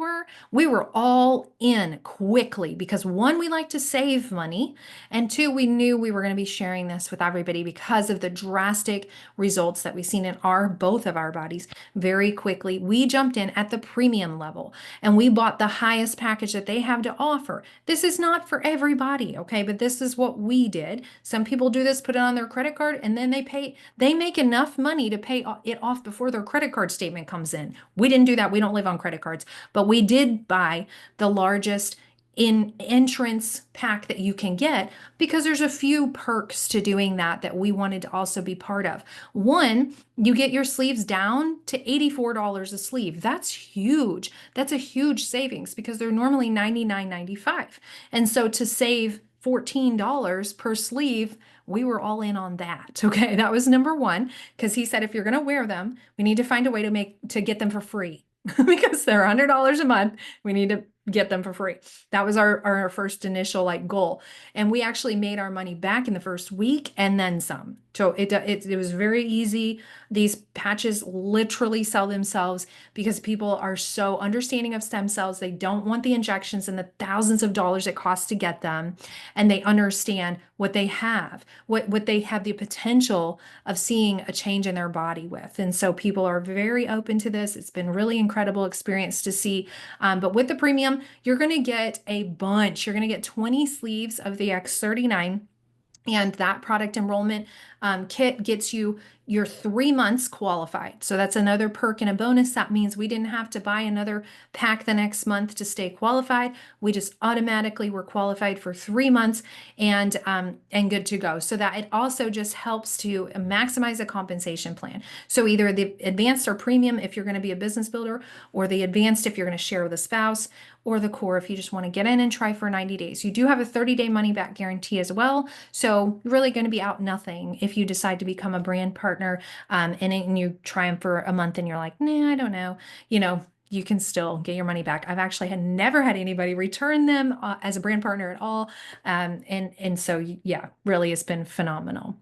we were all in quickly because one, we like to save money, and two, we knew we were going to be sharing this with everybody because of the drastic results that we've seen in both of our bodies very quickly. We jumped in at the premium level and we bought the highest package that they have to offer. This is not for everybody, okay? But this is what we did. Some people do this, put it on their credit card, and then they make enough money to pay it off before their credit card statement comes in. We didn't do that. We don't live on credit cards, but we did buy the largest entrance pack that you can get because there's a few perks to doing that we wanted to also be part of. One, you get your sleeves down to $84 a sleeve. That's huge. That's a huge savings because they're normally $99.95. And so to save $14 per sleeve, we were all in on that. Okay, that was number one, because he said if you're going to wear them, we need to find a way to get them for free because they're $100 a month. We need to get them for free. That was our first initial like goal. And we actually made our money back in the first week and then some. So it was very easy. These patches literally sell themselves because people are so understanding of stem cells. They don't want the injections and the thousands of dollars it costs to get them. And they understand what they have, what they have the potential of seeing a change in their body with. And so people are very open to this. It's been really incredible experience to see. But with the premium, you're going to get a bunch. You're going to get 20 sleeves of the X39. And that product enrollment kit gets you your 3 months qualified. So that's another perk and a bonus. That means we didn't have to buy another pack the next month to stay qualified. We just automatically were qualified for 3 months and good to go. So that it also just helps to maximize the compensation plan. So either the advanced or premium if you're going to be a business builder, or the advanced if you're going to share with a spouse, or the core if you just want to get in and try for 90 days. You do have a 30-day money back guarantee as well. So you're really going to be out nothing if you decide to become a brand partner and you try them for a month and you're like, nah, I don't know. You can still get your money back. I've actually never had anybody return them as a brand partner at all. And so, yeah, really it's been phenomenal.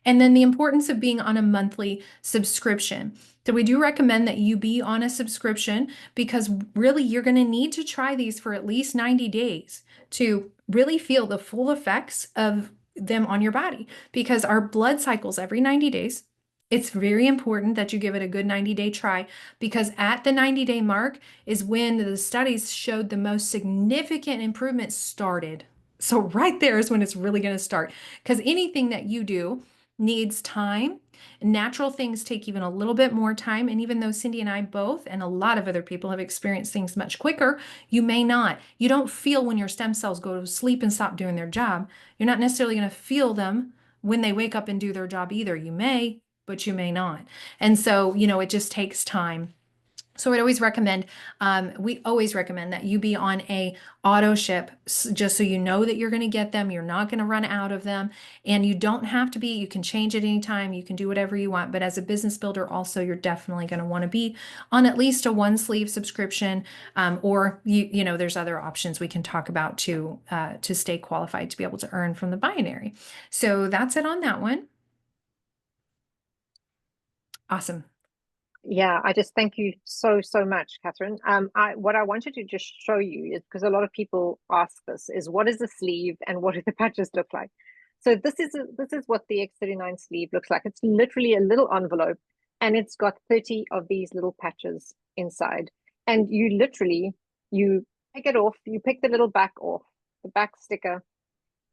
And then the importance of being on a monthly subscription. So we do recommend that you be on a subscription because really you're going to need to try these for at least 90 days to really feel the full effects of them on your body, because our blood cycles every 90 days. It's very important that you give it a good 90-day try, because at the 90-day mark is when the studies showed the most significant improvement started. So right there is when it's really going to start, because anything that you do needs time. Natural things take even a little bit more time. And even though Cindy and I both, and a lot of other people have experienced things much quicker, you may not. You don't feel when your stem cells go to sleep and stop doing their job. You're not necessarily going to feel them when they wake up and do their job either. You may, but you may not. And so, it just takes time. So we always recommend that you be on a auto ship, just so you know that you're going to get them. You're not going to run out of them, and you don't have to be. You can change at any time. You can do whatever you want. But as a business builder, also, you're definitely going to want to be on at least a one sleeve subscription, or there's other options we can talk about to stay qualified to be able to earn from the binary. So that's it on that one. Awesome. Yeah, I just thank you so much, Kathryn. What I wanted to just show you is, because a lot of people ask this, is what is the sleeve and what do the patches look like? So this is what the X39 sleeve looks like. It's literally a little envelope, and it's got 30 of these little patches inside. And you take it off, you pick the little back off, the back sticker,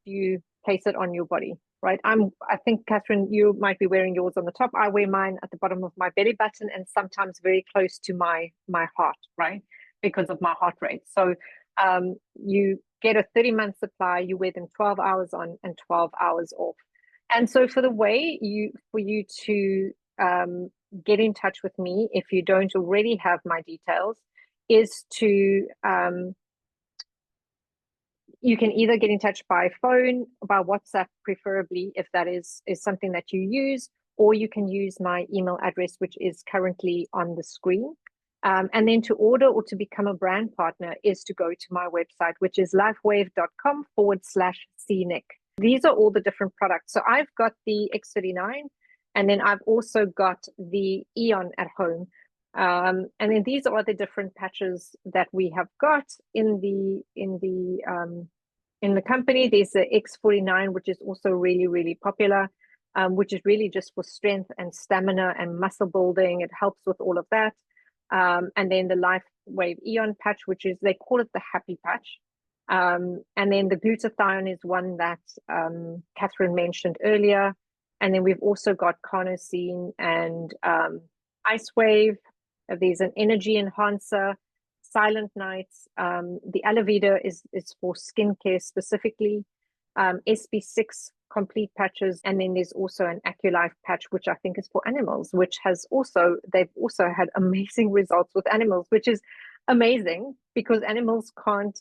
you place it on your body. Right. I think, Kathryn, you might be wearing yours on the top. I wear mine at the bottom of my belly button and sometimes very close to my heart, right? Because of my heart rate. So you get a 30-month supply, you wear them 12 hours on and 12 hours off. And so for you to get in touch with me, if you don't already have my details, is to you can either get in touch by phone, by WhatsApp, preferably, if that is something that you use, or you can use my email address, which is currently on the screen. And then to order or to become a brand partner is to go to my website, which is lifewave.com/CNIC. These are all the different products. So I've got the X39. And then I've also got the Eon at home. And then these are the different patches that we have got in the company. There's the X39, which is also really, really popular, which is really just for strength and stamina and muscle building. It helps with all of that. And then the Lifewave Eon patch, which is, they call it the happy patch. And then the glutathione is one that Kathryn mentioned earlier. And then we've also got carnosine and Ice Wave. There's an energy enhancer, Silent Nights. The aloe vera is for skincare specifically. SB6 complete patches, and then there's also an AccuLife patch, which I think is for animals, which they've also had amazing results with animals, which is amazing because animals can't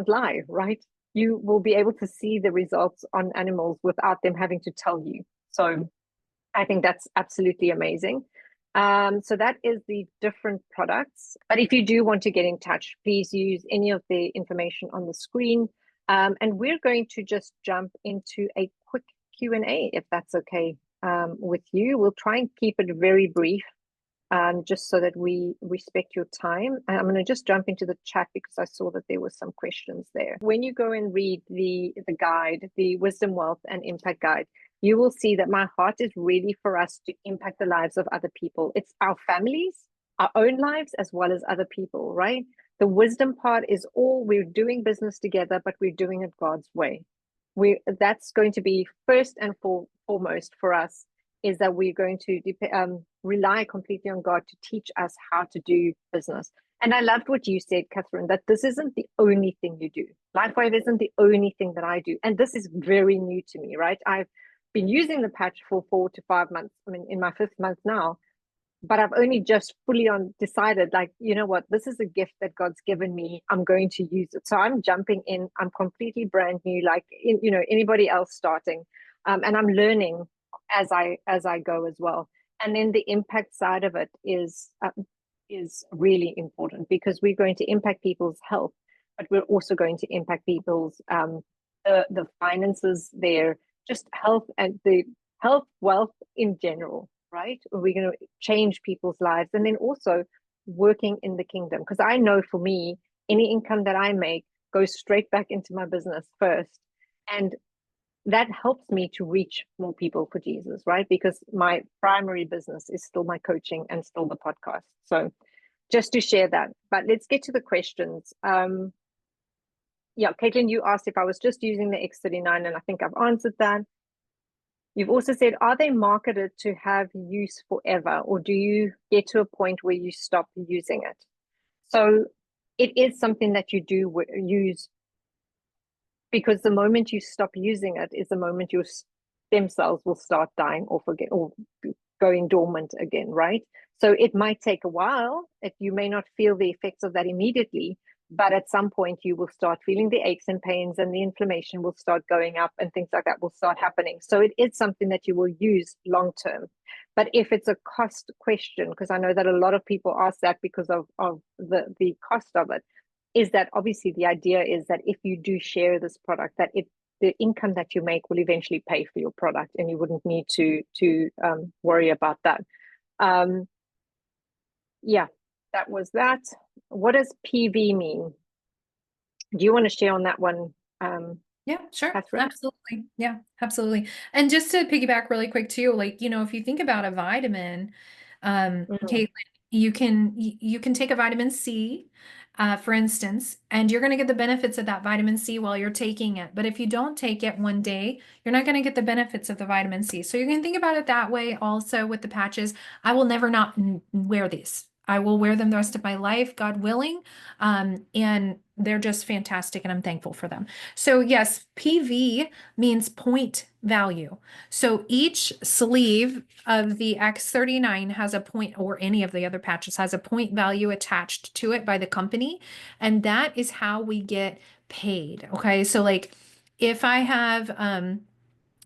lie, right? You will be able to see the results on animals without them having to tell you. So I think that's absolutely amazing. So that is the different products. But if you do want to get in touch, please use any of the information on the screen. And we're going to just jump into a quick Q&A, if that's okay with you. We'll try and keep it very brief, just so that we respect your time. And I'm going to just jump into the chat because I saw that there were some questions there. When you go and read the guide, the Wisdom, Wealth, and Impact Guide, you will see that my heart is really for us to impact the lives of other people. It's our families, our own lives, as well as other people, right? The wisdom part is all we're doing business together, but we're doing it God's way. That's going to be first and foremost for us, is that we're going to rely completely on God to teach us how to do business. And I loved what you said, Kathryn, that this isn't the only thing you do. Lifewave isn't the only thing that I do. And this is very new to me, right? I've been using the patch for 4 to 5 months. I mean, in my 5th month now, but I've only just fully decided, like, you know what, this is a gift that God's given me. I'm going to use it. So I'm jumping in. I'm completely brand new, like, anybody else starting. And I'm learning as I go as well. And then the impact side of it is really important, because we're going to impact people's health, but we're also going to impact people's the finances, their just health, and the health, wealth in general, right? We're going to change people's lives, and then also working in the kingdom, because I know for me, any income that I make goes straight back into my business first, and that helps me to reach more people for Jesus, right? Because my primary business is still my coaching and still the podcast. So just to share that. But let's get to the questions. Yeah, Caitlin, you asked if I was just using the X39, and I think I've answered that. You've also said, are they marketed to have use forever, or do you get to a point where you stop using it? So it is something that you do use, because the moment you stop using it is the moment your stem cells will start dying off again, or going dormant again, right? So it might take a while. You may not feel the effects of that immediately, but at some point you will start feeling the aches and pains, and the inflammation will start going up, and things like that will start happening. So it is something that you will use long term. But if it's a cost question, because I know that a lot of people ask that because of the cost of it, is that obviously the idea is that if you do share this product, that the income that you make will eventually pay for your product, and you wouldn't need to worry about that. Yeah, that was that. What does PV mean? Do you want to share on that one? Yeah, sure. Kathryn? Absolutely. Yeah, absolutely. And just to piggyback really quick too, like, if you think about a vitamin, Caitlin, you can take a vitamin C, for instance, and you're going to get the benefits of that vitamin C while you're taking it. But if you don't take it one day, you're not going to get the benefits of the vitamin C. So you can think about it that way also with the patches. I will never not wear these. I will wear them the rest of my life, God willing. And they're just fantastic, and I'm thankful for them. So yes, PV means point value. So each sleeve of the X39 has a point, or any of the other patches has a point value attached to it by the company. And that is how we get paid. Okay. So like if I have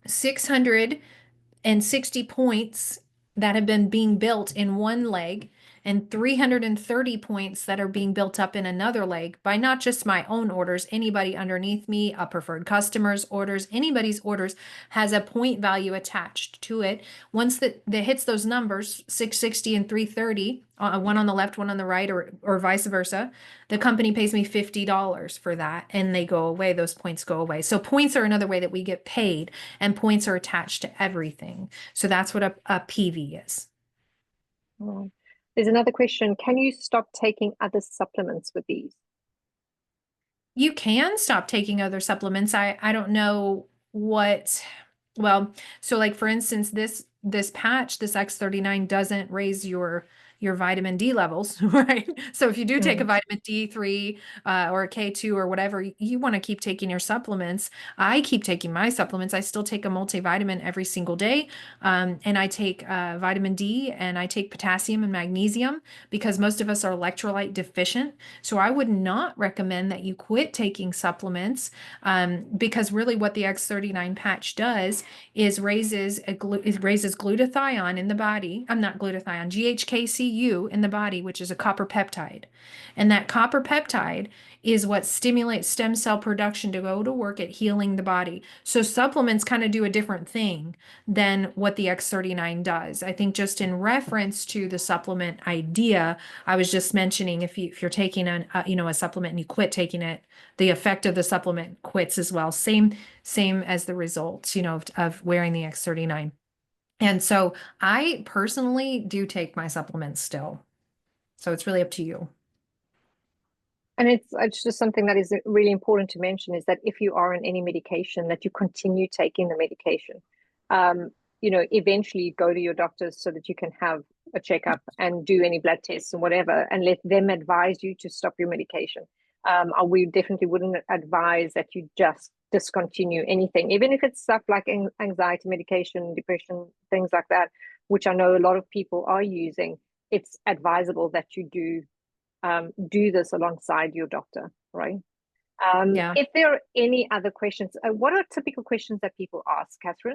660 points that have been being built in one leg, and 330 points that are being built up in another leg by not just my own orders, anybody underneath me, a preferred customer's orders, anybody's orders has a point value attached to it. Once that hits those numbers, 660 and 330, one on the left, one on the right, or vice versa, the company pays me $50 for that, and they go away. Those points go away. So points are another way that we get paid, and points are attached to everything. So that's what a PV is. Oh. There's another question. Can you stop taking other supplements with these? You can stop taking other supplements. I don't know what, well, so like for instance, this patch, this X39 doesn't raise your vitamin D levels, right? So if you do take a vitamin D3 or a K2 or whatever, you want to keep taking your supplements. I keep taking my supplements. I still take a multivitamin every single day. And I take vitamin D, and I take potassium and magnesium because most of us are electrolyte deficient. So I would not recommend that you quit taking supplements because really what the X39 patch does is raises glutathione in the body. I'm not glutathione, GHKCU in the body, which is a copper peptide. And that copper peptide is what stimulates stem cell production to go to work at healing the body. So supplements kind of do a different thing than what the X39 does. I think just in reference to the supplement idea, I was just mentioning if you're taking a supplement and you quit taking it, the effect of the supplement quits as well. Same as the results, of wearing the X39. And so I personally do take my supplements still. So it's really up to you. And it's just something that is really important to mention is that if you are on any medication, that you continue taking the medication. Eventually go to your doctors so that you can have a checkup and do any blood tests and whatever, and let them advise you to stop your medication. We definitely wouldn't advise that you just discontinue anything, even if it's stuff like anxiety medication, depression, things like that, which I know a lot of people are using. It's advisable that you do this alongside your doctor, right? Yeah. If there are any other questions, what are typical questions that people ask, Kathryn?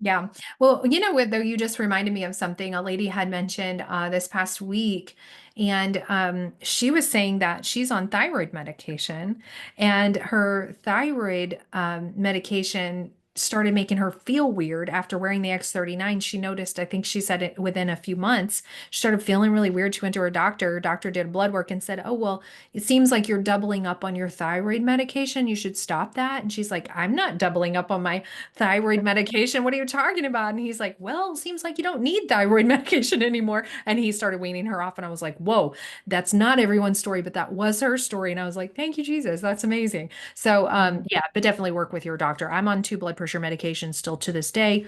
Yeah. Well, though, you just reminded me of something a lady had mentioned this past week. And she was saying that she's on thyroid medication, and her thyroid medication started making her feel weird after wearing the X39. She noticed, I think she said it within a few months, she started feeling really weird. She went to her doctor. Her doctor did blood work and said, "Oh, well, it seems like you're doubling up on your thyroid medication. You should stop that." And she's like, "I'm not doubling up on my thyroid medication. What are you talking about?" And he's like, "Well, seems like you don't need thyroid medication anymore." And he started weaning her off. And I was like, whoa, that's not everyone's story, but that was her story. And I was like, thank you, Jesus. That's amazing. So yeah, but definitely work with your doctor. I'm on 2 blood pressure medications still to this day.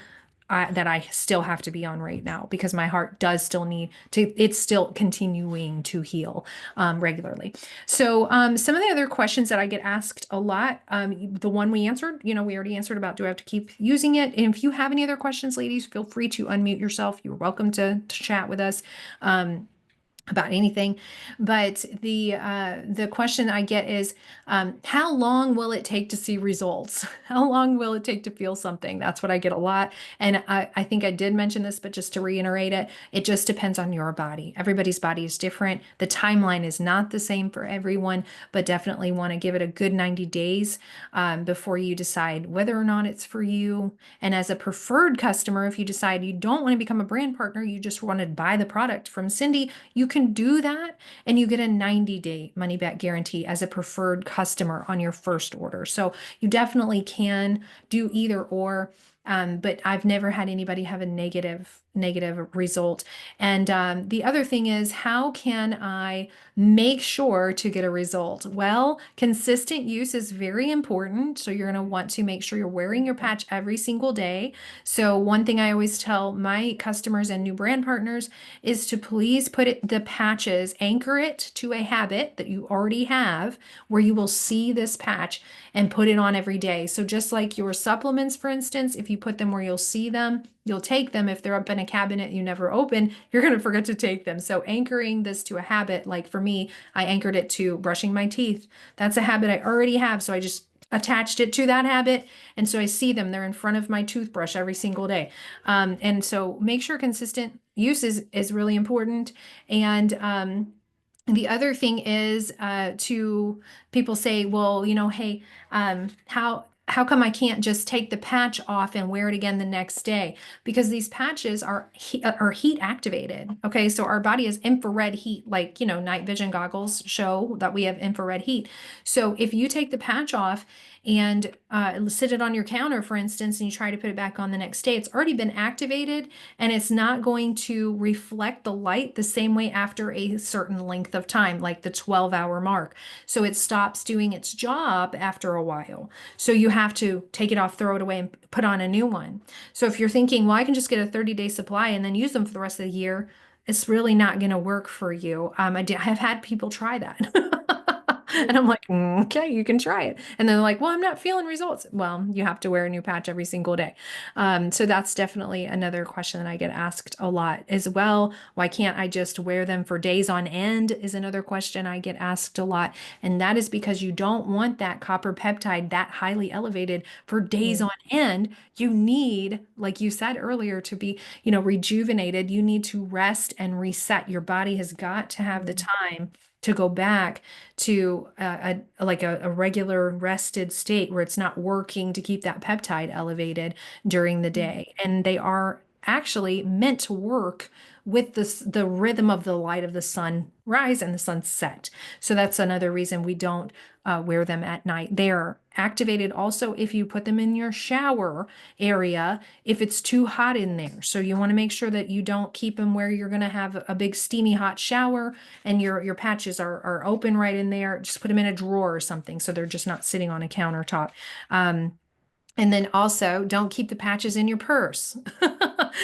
That I still have to be on right now because my heart does still need to, it's still continuing to heal regularly. So some of the other questions that I get asked a lot, the one we answered, we already answered about, do I have to keep using it? And if you have any other questions, ladies, feel free to unmute yourself. You're welcome to chat with us. About anything. But the question I get is, how long will it take to see results? How long will it take to feel something? That's what I get a lot. And I think I did mention this, but just to reiterate it, it just depends on your body. Everybody's body is different. The timeline is not the same for everyone, but definitely want to give it a good 90 days before you decide whether or not it's for you. And as a preferred customer, if you decide you don't want to become a brand partner, you just want to buy the product from Cindy, you can do that, and you get a 90-day money back guarantee as a preferred customer on your first order. So you definitely can do either or. But I've never had anybody have a negative result. And the other thing is, how can I make sure to get a result? Well, consistent use is very important. So you're going to want to make sure you're wearing your patch every single day. So one thing I always tell my customers and new brand partners is to please put the patches, anchor it to a habit that you already have where you will see this patch and put it on every day. So just like your supplements, for instance, if you put them where you'll see them, you'll take them. If they're up in a cabinet you never open, you're going to forget to take them. So anchoring this to a habit, like for me, I anchored it to brushing my teeth. That's a habit I already have. So I just attached it to that habit. And so I see them. They're in front of my toothbrush every single day. And so make sure consistent use is really important. And the other thing is to people say, well, hey, how come I can't just take the patch off and wear it again the next day? Because these patches are heat activated. Okay, so our body has infrared heat, like night vision goggles show that we have infrared heat. So if you take the patch off and sit it on your counter, for instance, and you try to put it back on the next day, it's already been activated and it's not going to reflect the light the same way after a certain length of time, like the 12-hour mark. So it stops doing its job after a while. So you have to take it off, throw it away, and put on a new one. So if you're thinking, well, I can just get a 30-day supply and then use them for the rest of the year, it's really not going to work for you. I have had people try that. And I'm like, okay, you can try it. And then they're like, well, I'm not feeling results. Well, you have to wear a new patch every single day. So that's definitely another question that I get asked a lot as well. Why can't I just wear them for days on end is another question I get asked a lot. And that is because you don't want that copper peptide that highly elevated for days on end. You need, like you said earlier, to be, rejuvenated. You need to rest and reset. Your body has got to have the time to go back to a regular rested state where it's not working to keep that peptide elevated during the day. And they are actually meant to work with the rhythm of the light of the sun rise and the sunset. So that's another reason we don't wear them at night. They are activated also if you put them in your shower area, if it's too hot in there. So you want to make sure that you don't keep them where you're going to have a big steamy hot shower and your patches are open right in there. Just put them in a drawer or something so they're just not sitting on a countertop. And then also don't keep the patches in your purse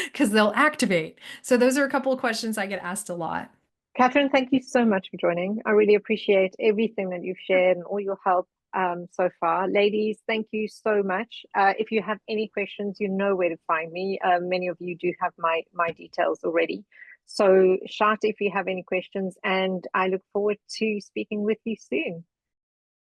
because they'll activate. So those are a couple of questions I get asked a lot. Kathryn, thank you so much for joining. I really appreciate everything that you've shared and all your help so far. Ladies, thank you so much. If you have any questions, you know where to find me. Many of you do have my details already. So shout if you have any questions, and I look forward to speaking with you soon.